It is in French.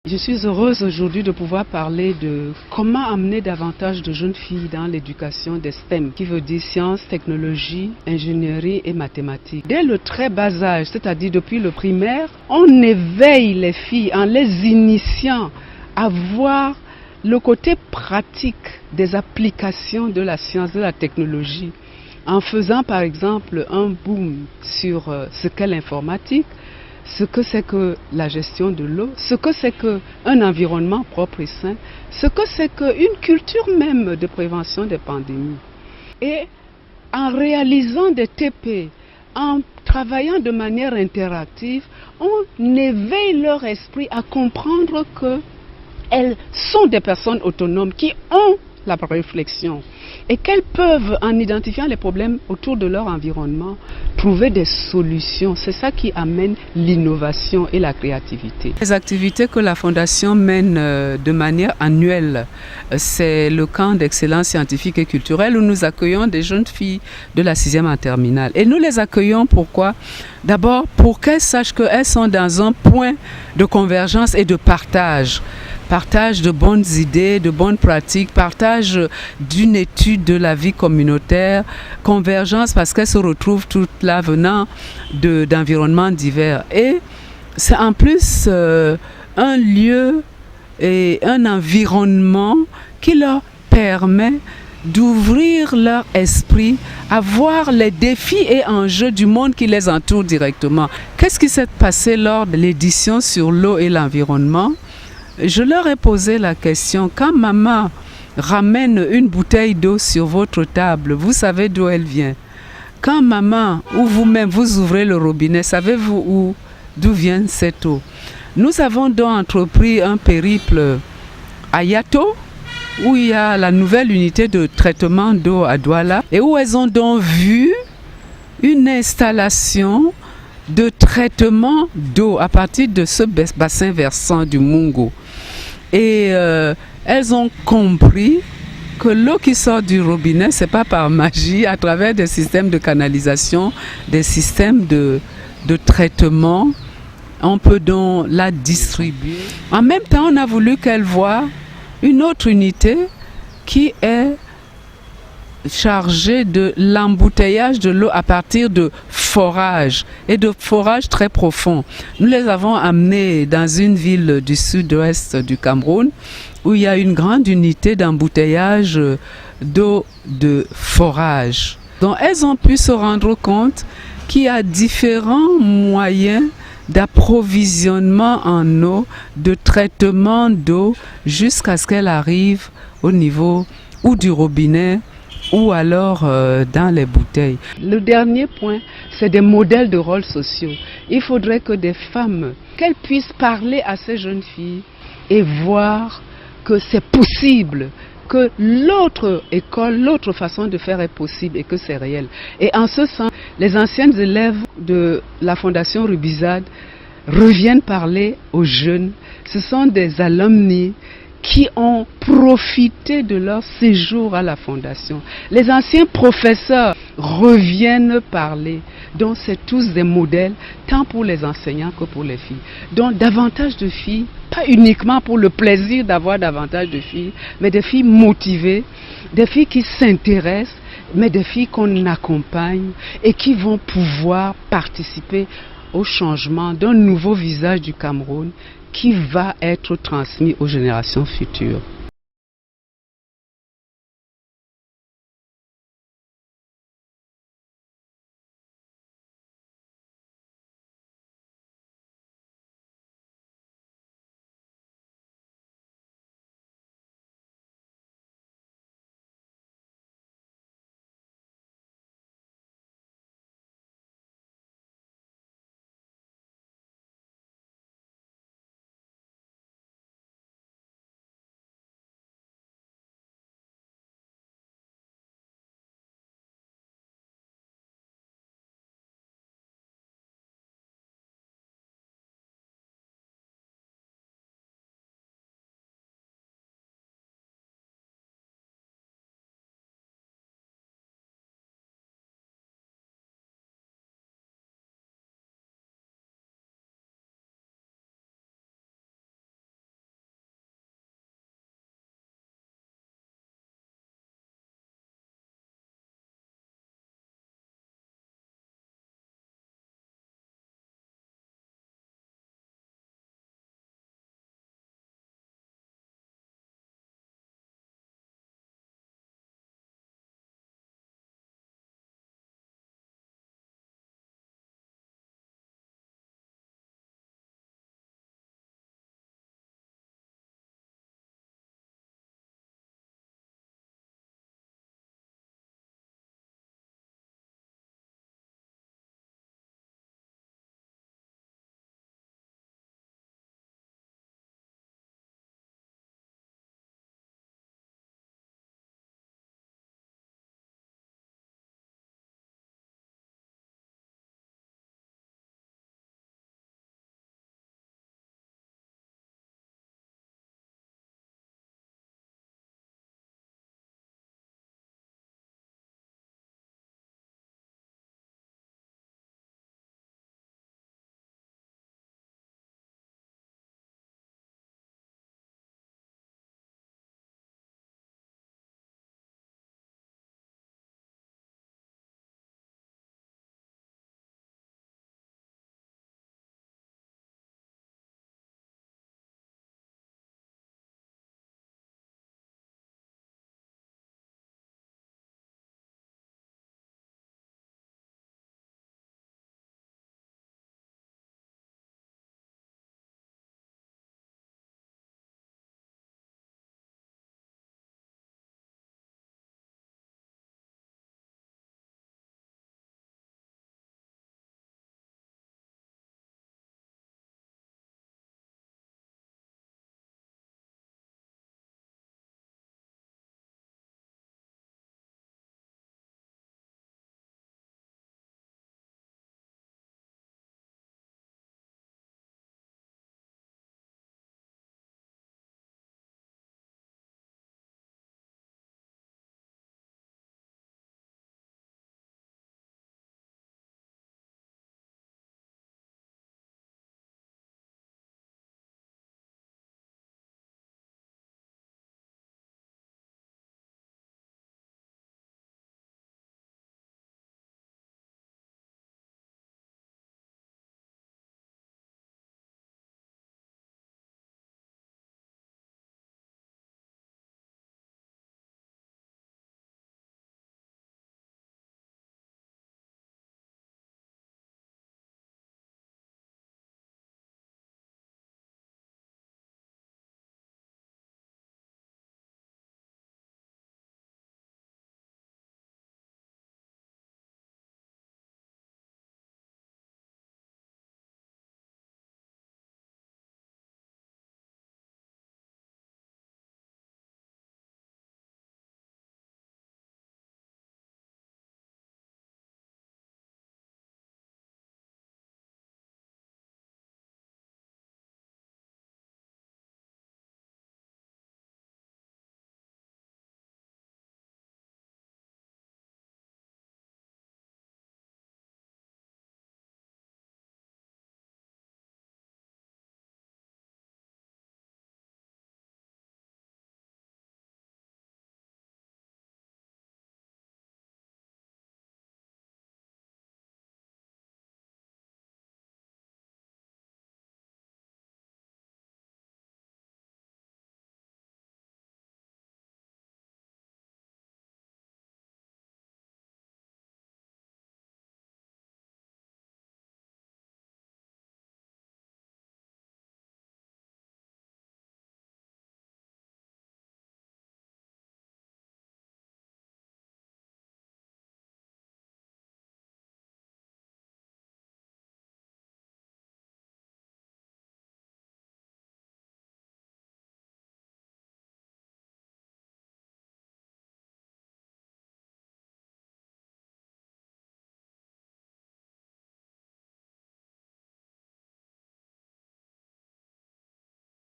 Je suis heureuse aujourd'hui de pouvoir parler de comment amener davantage de jeunes filles dans l'éducation des STEM, qui veut dire sciences, technologie, ingénierie et mathématiques. Dès le très bas âge, c'est-à-dire depuis le primaire, on éveille les filles en les initiant à voir le côté pratique des applications de la science, de la technologie, en faisant par exemple un boom sur ce qu'est l'informatique, ce que c'est que la gestion de l'eau, ce que c'est qu'un environnement propre et sain, ce que c'est qu'une culture même de prévention des pandémies. Et en réalisant des TP, en travaillant de manière interactive, on éveille leur esprit à comprendre qu'elles sont des personnes autonomes qui ont la réflexion et qu'elles peuvent, en identifiant les problèmes autour de leur environnement, trouver des solutions. C'est ça qui amène l'innovation et la créativité. Les activités que la Fondation mène de manière annuelle, c'est le camp d'excellence scientifique et culturelle où nous accueillons des jeunes filles de la 6e en terminale. Et nous les accueillons pourquoi? D'abord pour qu'elles sachent qu'elles sont dans un point de convergence et de partage. Partage de bonnes idées, de bonnes pratiques, partage d'une étude de la vie communautaire, convergence parce qu'elles se retrouvent toutes là venant d'environnements divers. Et c'est en plus un lieu et un environnement qui leur permet d'ouvrir leur esprit à voir les défis et enjeux du monde qui les entoure directement. Qu'est-ce qui s'est passé lors de l'édition sur l'eau et l'environnement? Je leur ai posé la question, quand maman ramène une bouteille d'eau sur votre table, vous savez d'où elle vient? Quand maman ou vous-même vous ouvrez le robinet, savez-vous d'où vient cette eau? Nous avons donc entrepris un périple à Yato, où il y a la nouvelle unité de traitement d'eau à Douala, et où elles ont donc vu une installation de traitement d'eau à partir de ce bassin versant du Mungo. Et elles ont compris que l'eau qui sort du robinet, ce n'est pas par magie, à travers des systèmes de canalisation, des systèmes de traitement, on peut donc la distribuer. En même temps, on a voulu qu'elles voient une autre unité qui est chargée de l'embouteillage de l'eau à partir de forages et de forages très profonds. Nous les avons amenés dans une ville du sud-ouest du Cameroun où il y a une grande unité d'embouteillage d'eau de forage. Donc elles ont pu se rendre compte qu'il y a différents moyens d'approvisionnement en eau, de traitement d'eau jusqu'à ce qu'elle arrive au niveau ou du robinet ou alors dans les bouteilles. Le dernier point, c'est des modèles de rôles sociaux. Il faudrait que des femmes, qu'elles puissent parler à ces jeunes filles et voir que c'est possible, que l'autre école, l'autre façon de faire est possible et que c'est réel. Et en ce sens, les anciennes élèves de la Fondation Rubizade reviennent parler aux jeunes. Ce sont des alumni qui ont profité de leur séjour à la Fondation. Les anciens professeurs reviennent parler. Donc c'est tous des modèles, tant pour les enseignants que pour les filles. Donc davantage de filles, pas uniquement pour le plaisir d'avoir davantage de filles, mais des filles motivées, des filles qui s'intéressent, mais des filles qu'on accompagne et qui vont pouvoir participer au changement d'un nouveau visage du Cameroun qui va être transmis aux générations futures.